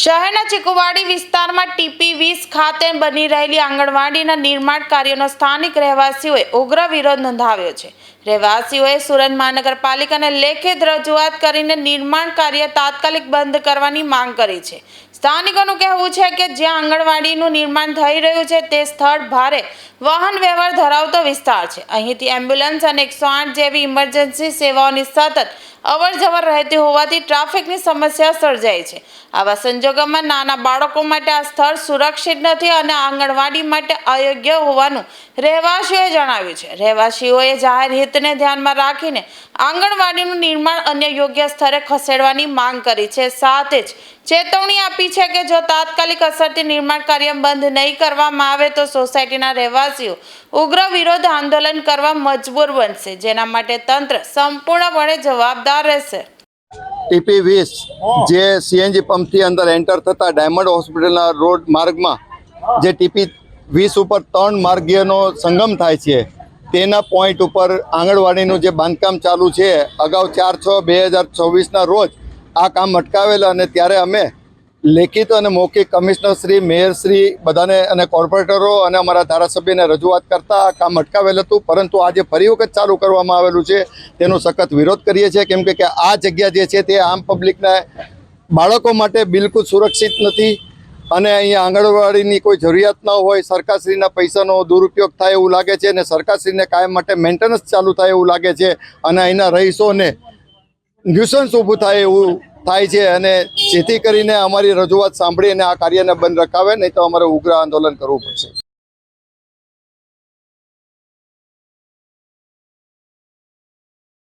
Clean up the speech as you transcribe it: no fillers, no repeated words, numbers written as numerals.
શહેરના ચીકુવાડી વિસ્તારમાં TP20 ખાતે બની રહેલી આંગણવાડીના નિર્માણ કાર્યનો સ્થાનિક રહેવાસીઓએ ઉગ્ર વિરોધ નોંધાવ્યો છે। રહેવાસીઓએ સુરત મહાનગરપાલિકાને લેખિત રજૂઆત કરીને નિર્માણ કાર્ય તાત્કાલિક બંધ કરવાની માંગ કરી છે। સ્થાનિકોનું કહેવું છે કે જ્યાં આંગણવાડીનું નિર્માણ થઈ રહ્યું છે તે સ્થળ ભારે વાહન વ્યવહાર ધરાવતો વિસ્તાર છે। અહીંથી એમ્બ્યુલન્સ અને 108 જેવી ઇમરજન્સી સેવાઓની સતત અવરજવર રહેતી હોવાથી ટ્રાફિકની સમસ્યા સર્જાય છે। આવા સંજોગોમાં નાના બાળકો માટે આ સ્થળ સુરક્ષિત નથી અને આંગણવાડી માટે અયોગ્ય હોવાનું રહેવાસીઓએ જણાવ્યું છે। રહેવાસીઓએ જાહેર હિતને ધ્યાનમાં રાખીને આંગણવાડીનું નિર્માણ અન્ય યોગ્ય સ્થળે ખસેડવાની માંગ કરી છે। સાથે જ ચેતવણી આપી છે કે જો તાત્કાલિક અસરથી નિર્માણ કાર્ય બંધ નહીં કરવામાં આવે તો સોસાયટીના રહેવાસીઓ ઉગ્ર વિરોધ આંદોલન કરવા મજબૂર બનશે, જેના માટે તંત્ર સંપૂર્ણપણે જવાબદાર રહેશે। TP20 જે CNG પંપથી અંદર એન્ટર થતા ડાયમંડ હોસ્પિટલના રોડ માર્ગમાં જે TP20 ઉપર 3 માર્ગીયનો સંગમ થાય છે તેના પોઈન્ટ ઉપર આંગણવાડીનું જે બાંધકામ ચાલુ છે અગાઉ 4/6/2024ના રોજ આ કામ અટકાવેલા અને ત્યારે અમે લેખિત અને મૌખિક કમિશનરશ્રી, મેયરશ્રી બધાને અને કોર્પોરેટરો અને અમારા ધારાસભ્યને રજૂઆત કરતા આ કામ અટકાવેલ હતું, પરંતુ આજે ફરી વખત ચાલુ કરવામાં આવેલું છે તેનો સખત વિરોધ કરીએ છીએ, કેમ કે આ જગ્યા જે છે તે આમ પબ્લિકના બાળકો માટે બિલકુલ સુરક્ષિત નથી અને અહીંયા આંગણવાડીની કોઈ જરૂરિયાત ન હોય। સરકારશ્રીના પૈસાનો દુરુપયોગ થાય એવું લાગે છે અને સરકારશ્રીને કાયમ માટે મેન્ટેનન્સ ચાલુ થાય એવું લાગે છે અને અહીંના રહીશોને ન્યુસન્સ ઊભું થાય એવું થાય છે અને જેથી કરીને અમારી રજૂઆત સાંભળીને આ કાર્યને બંધ રખાવે, નહીં તો અમારે ઉગ્ર આંદોલન કરવું પડશે।